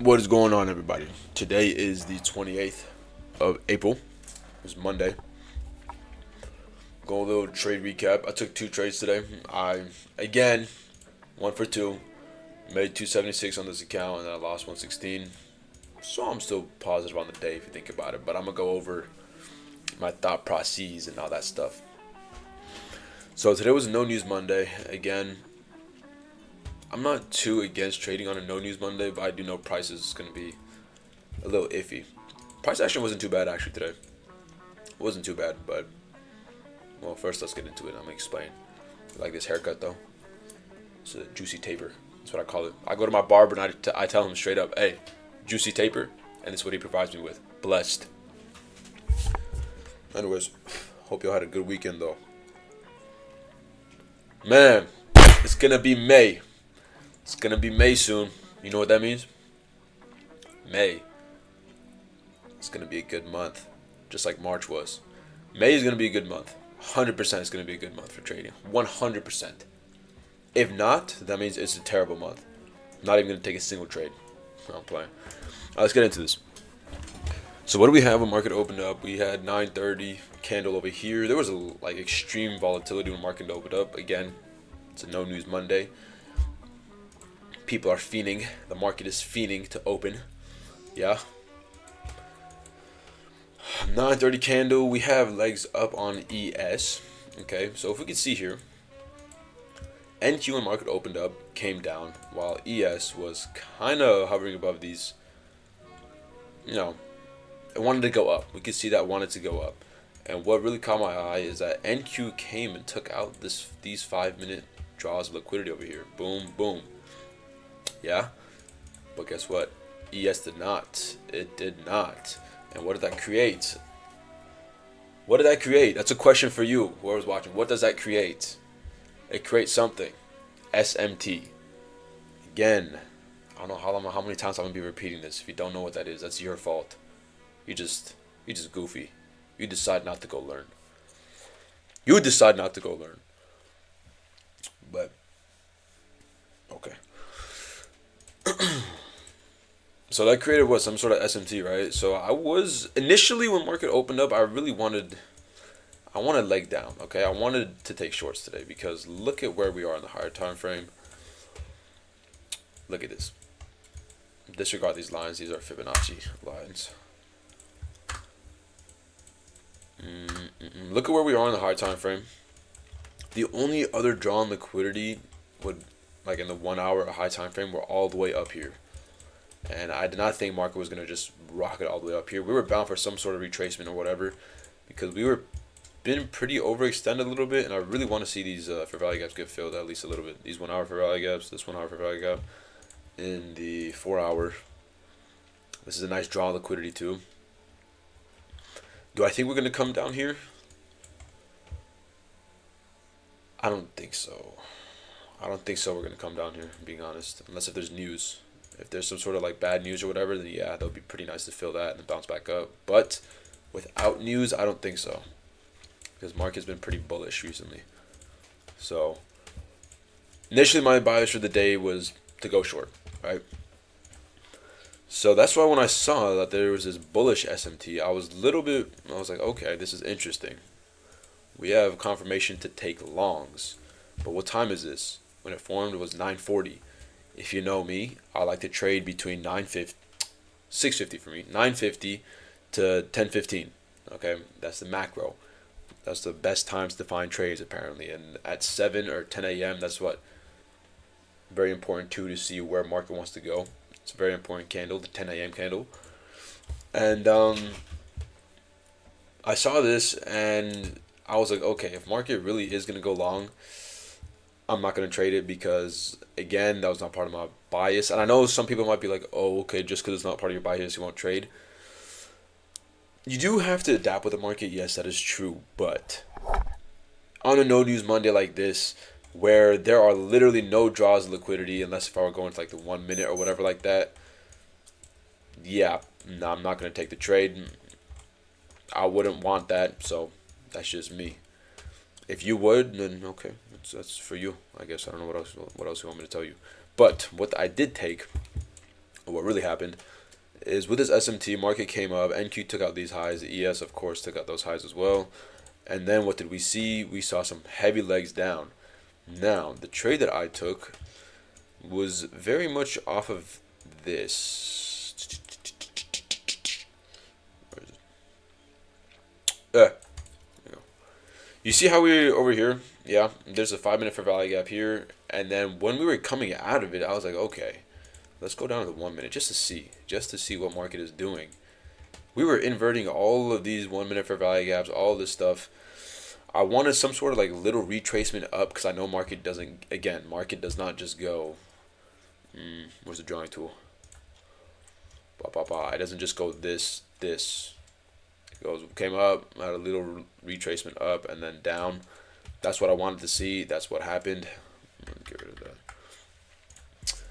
What is going on, everybody? Today is the 28th of April. It's Monday. Go a little trade recap. I took two trades today. Again, one for two. Made 276 on this account, and then I lost 116. So I'm still positive on the day if you think about it. But I'm going to go over my thought processes and all that stuff. So today was a no news Monday. Again, I'm not too against trading on a no news Monday, but I do know prices is going to be a little iffy. Price action wasn't too bad actually today. It wasn't too bad, but well, first let's get into it. I'm gonna explain. I like this haircut though. It's a juicy taper. That's what I call it. I go to my barber and I tell him straight up, "Hey, juicy taper," and it's what he provides me with. Blessed. Anyways, hope y'all had a good weekend though. Man, it's gonna be May. It's gonna be May soon. You know what that means? May. It's gonna be a good month, just like March was. May is gonna be a good month. 100% it's gonna be a good month for trading. 100%. If not, that means it's a terrible month. I'm not even gonna take a single trade. No, I'm playing. Let's get into this. So what do we have when market opened up? We had 9:30 candle over here. There was like extreme volatility when market opened up. Again, it's a no news Monday. People are fiending. The market is fiending to open. Yeah. 9:30 candle. We have legs up on ES. Okay, so if we can see here, NQ when market opened up came down, while ES was kind of hovering above these. You know, it wanted to go up. We could see that it wanted to go up. And what really caught my eye is that NQ came and took out these 5-minute draws of liquidity over here. Boom, boom. Yeah, but guess what? ES did not. It did not. And what did that create? What did that create? That's a question for you, whoever's watching. What does that create? It creates something. SMT. Again, I don't know how many times I'm gonna be repeating this. If you don't know what that is, that's your fault. You just goofy. You decide not to go learn. You decide not to go learn. But okay. So that created what, some sort of SMT, right? So I was initially when market opened up, I wanted leg down. Okay, I wanted to take shorts today because look at where we are in the higher time frame. Look at this. Disregard these lines. These are Fibonacci lines. Look at where we are in the higher time frame. The only other drawn liquidity would, like in the 1 hour high time frame, we're all the way up here. And I did not think market was going to just rocket all the way up here. We were bound for some sort of retracement or whatever because we were been pretty overextended a little bit, and I really want to see these fair value gaps get filled at least a little bit. These 1 hour fair value gaps, this 1 hour fair value gap, in the 4 hour. This is a nice draw liquidity too. Do I think we're going to come down here? I don't think so. I don't think so. We're going to come down here, being honest, unless if there's news. If there's some sort of like bad news or whatever, then yeah, that would be pretty nice to fill that and then bounce back up. But without news, I don't think so. Because market's been pretty bullish recently. So initially my bias for the day was to go short, right? So that's why when I saw that there was this bullish SMT, I was like, okay, this is interesting. We have confirmation to take longs. But what time is this? When it formed, it was 9:40. If you know me, I like to trade between 6:50 for me, 9:50 to 10:15. Okay, that's the macro. That's the best times to find trades apparently. And at 7 or 10 a.m., that's what very important too to see where market wants to go. It's a very important candle, the 10 a.m. candle. And I saw this and I was like, okay, if market really is gonna go long, I'm not going to trade it because, again, that was not part of my bias. And I know some people might be like, oh, okay, just because it's not part of your bias, you won't trade. You do have to adapt with the market. Yes, that is true. But on a no-news Monday like this, where there are literally no draws of liquidity, unless if I were going to like the 1 minute or whatever like that, yeah, no, I'm not going to take the trade. I wouldn't want that, so that's just me. If you would, then okay, that's for you. I guess I don't know what else you want me to tell you. But what I did take what really happened is with this SMT, market came up, NQ took out these highs, the ES of course took out those highs as well. And then what did we see? We saw some heavy legs down. Now, the trade that I took was very much off of this. Where is it? You see how we over here? Yeah, there's a 5 minute fair value gap here. And then when we were coming out of it, I was like, okay, let's go down to the 1 minute just to see what market is doing. We were inverting all of these 1 minute fair value gaps, all this stuff. I wanted some sort of like little retracement up because I know market doesn't, again, market does not just go, where's the drawing tool? It doesn't just go this. It goes, came up, had a little retracement up and then down. That's what I wanted to see. That's what happened. I'm gonna get rid of that.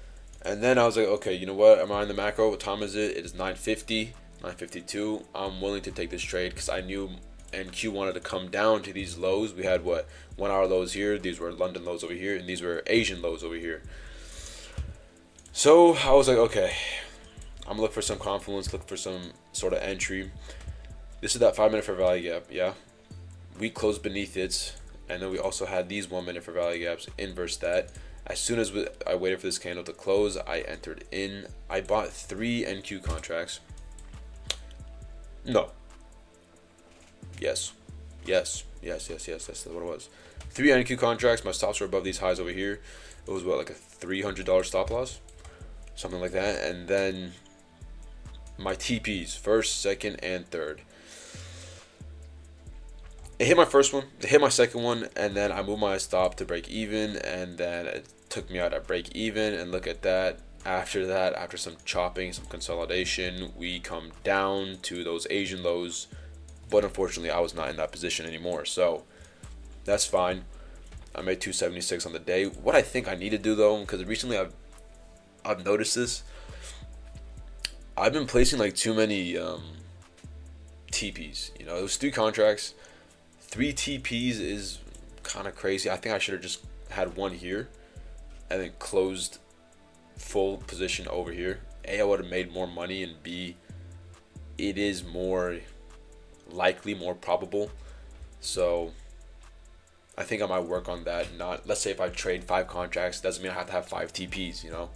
And then I was like, okay, you know what? Am I in the macro? What time is it? It is 9:50, 9:52. I'm willing to take this trade because I knew NQ wanted to come down to these lows. We had what, 1 hour lows here. These were London lows over here, and these were Asian lows over here. So I was like, okay, I'm gonna look for some confluence, look for some sort of entry. This is that 5 minute fair value gap, yeah. We closed beneath it, and then we also had these 1 minute fair value gaps, inverse that. As soon as I waited for this candle to close, I entered in. I bought 3 NQ contracts. No. Yes. That's what it was. 3 NQ contracts. My stops were above these highs over here. It was what, like a $300 stop loss? Something like that. And then my TPs, first, second, and third. It hit my first one, it hit my second one, and then I moved my stop to break even, and then it took me out at break even, and look at that. After that, after some chopping, some consolidation, we come down to those Asian lows, but unfortunately I was not in that position anymore, so that's fine. I made 276 on the day. What I think I need to do though, because recently I've noticed this, I've been placing like too many TPs. You know, it was 3 contracts. 3 TPs is kind of crazy. I think I should have just had 1 here and then closed full position over here. A, I would have made more money, and B, it is more likely, more probable. So I think I might work on that. Not, let's say if I trade 5 contracts, doesn't mean I have to have 5 TPs, you know.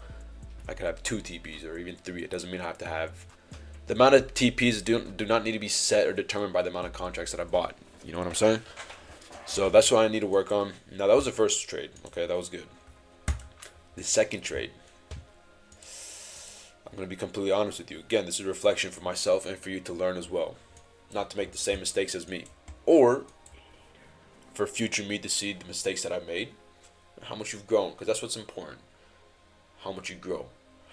I could have 2 TPs or even 3. It doesn't mean I have to have, the amount of TPs do not need to be set or determined by the amount of contracts that I bought. You know what I'm saying? So that's what I need to work on. Now, that was the first trade. Okay, that was good. The second trade, I'm going to be completely honest with you. Again, this is a reflection for myself and for you to learn as well. Not to make the same mistakes as me. Or for future me to see the mistakes that I made. And how much you've grown. Because that's what's important. How much you grow.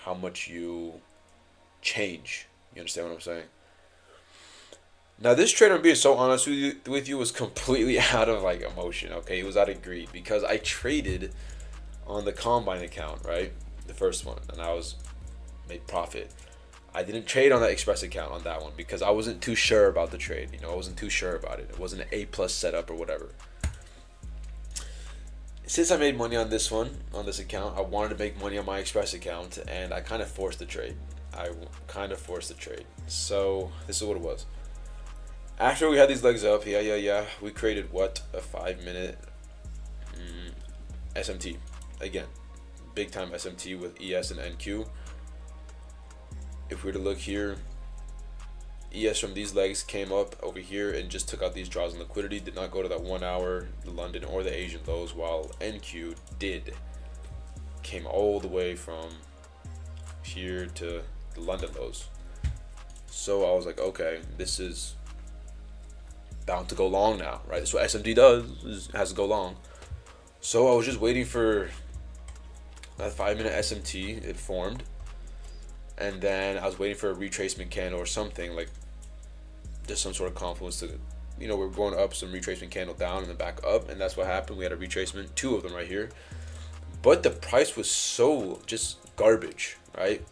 How much you change. You understand what I'm saying? Now, this trade, I'm being so honest with you, was completely out of like emotion, okay? It was out of greed because I traded on the Combine account, right? The first one, and I was made profit. I didn't trade on that Express account on that one because I wasn't too sure about the trade. You know, I wasn't too sure about it. It wasn't an A+ setup or whatever. Since I made money on this one, on this account, I wanted to make money on my Express account, and I kind of forced the trade. So this is what it was. After we had these legs up, we created what? A 5 minute SMT. Again, big time SMT with ES and NQ. If we were to look here, ES from these legs came up over here and just took out these draws in liquidity. Did not go to that 1 hour, the London or the Asian lows, while NQ did. Came all the way from here to the London lows. So I was like, okay, this is bound to go long now, right? That's what SMD does, has to go long. So I was just waiting for that 5 minute SMT. It formed, and then I was waiting for a retracement candle or something, like just some sort of confluence to, you know, we're going up, some retracement candle down and then back up, and that's what happened. We had a retracement, 2 of them right here, but the price was so just garbage, right?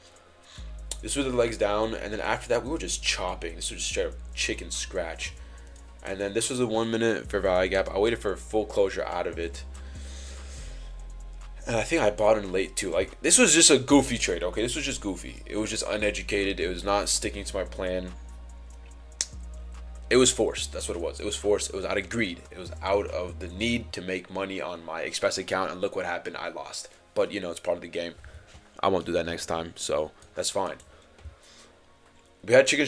This was the legs down, and then after that we were just chopping. This was just straight up chicken scratch. And then this was a 1 minute fair value gap. I waited for a full closure out of it. And I think I bought in late too. Like this was just a goofy trade. Okay, this was just goofy. It was just uneducated. It was not sticking to my plan. It was forced. That's what it was. It was forced. It was out of greed. It was out of the need to make money on my Express account. And look what happened. I lost. But you know, it's part of the game. I won't do that next time. So that's fine. We had chicken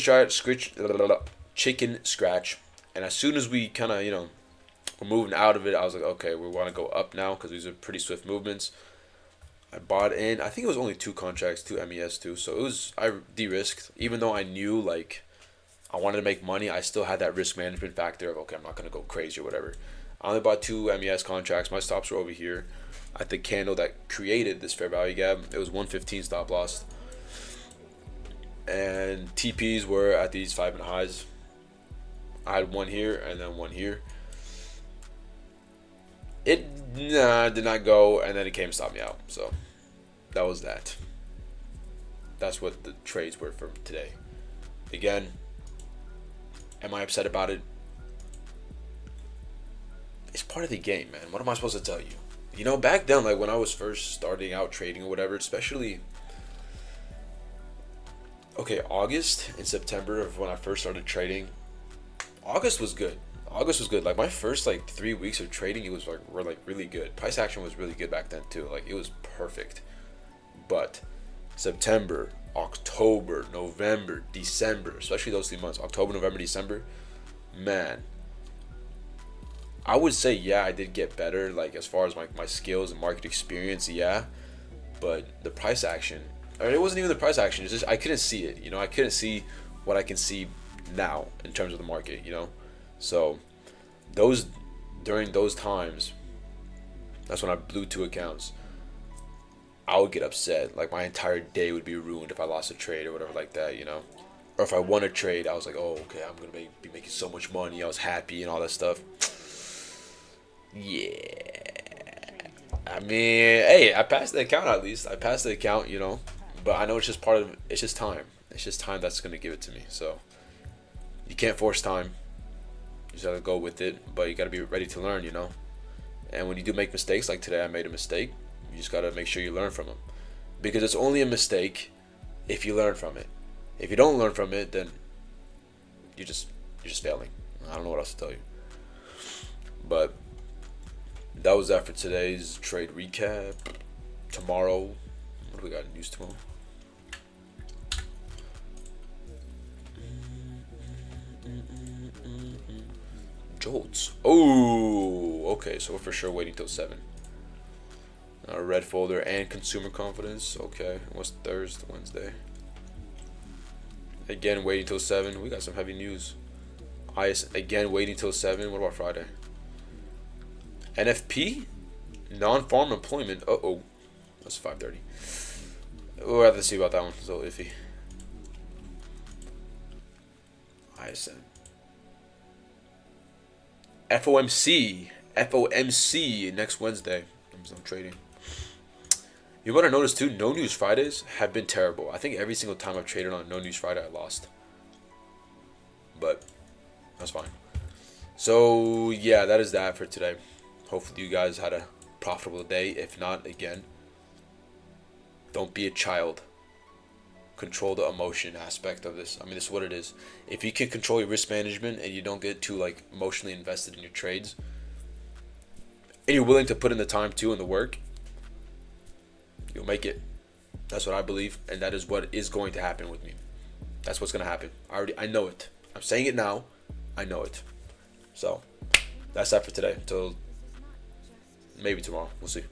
scratch, and as soon as we kind of we're moving out of it, I was like, okay, we want to go up now because these are pretty swift movements. I bought in. I think it was only two contracts, two MES too. So it was I de-risked, even though I knew like I wanted to make money. I still had that risk management factor of okay, I'm not gonna go crazy or whatever. I only bought two MES contracts. My stops were over here at the candle that created this fair value gap. It was 115 stop loss, and TPs were at these 5-minute highs. I had one here and then one here. It did not go, and then it came to stop me out. So that was that. That's what the trades were for today. Again, am I upset about it? It's part of the game, man. What am I supposed to tell you? You know, back then, like when I was first starting out trading or whatever, especially okay, August and September of when I first started trading, August was good. August was good. Like my first like 3 weeks of trading, it was like were like really good. Price action was really good back then too. Like it was perfect. But September, October, November, December, especially those 3 months, October, November, December, man, I would say yeah, I did get better like as far as my skills and market experience, yeah. But the price action, or it wasn't even the price action, it's just I couldn't see it, I couldn't see what I can see now in terms of the market. So those during those times, that's when I blew two accounts. I would get upset. Like my entire day would be ruined if I lost a trade or whatever like that. Or if I won a trade, I was like, oh, okay, I'm gonna be making so much money. I was happy and all that stuff. Yeah. I mean, hey, I passed the account at least. I passed the account. But I know it's just part of. It's just time. It's just time that's gonna give it to me. So you can't force time. You just gotta go with it, but you gotta be ready to learn. And when you do make mistakes, like today, I made a mistake. You just gotta make sure you learn from them, because it's only a mistake if you learn from it. If you don't learn from it, then you're just failing. I don't know what else to tell you. But that was that for today's trade recap. Tomorrow, what do we got news tomorrow? Jolts. Oh, okay. So we're for sure waiting till 7. Red folder and consumer confidence. Okay. What's Thursday, Wednesday? Again, waiting till 7. We got some heavy news. IS again waiting till 7. What about Friday? NFP, non-farm employment. Oh, that's 5:30. We'll have to see about that one. It's a little iffy. ISM. FOMC next Wednesday. I'm trading. You want to notice too, no news Fridays have been terrible. I think every single time I've traded on no news Friday, I lost. But that's fine. So yeah, that is that for today. Hopefully you guys had a profitable day. If not, again, don't be a child. Control the emotion aspect of this. I mean, this is what it is. If you can control your risk management and you don't get too like emotionally invested in your trades, and you're willing to put in the time too and the work, you'll make it. That's what I believe, and that is what is going to happen with me. That's what's going to happen. I know it. I'm saying it now. I know it. So that's that for today. Until maybe tomorrow. We'll see.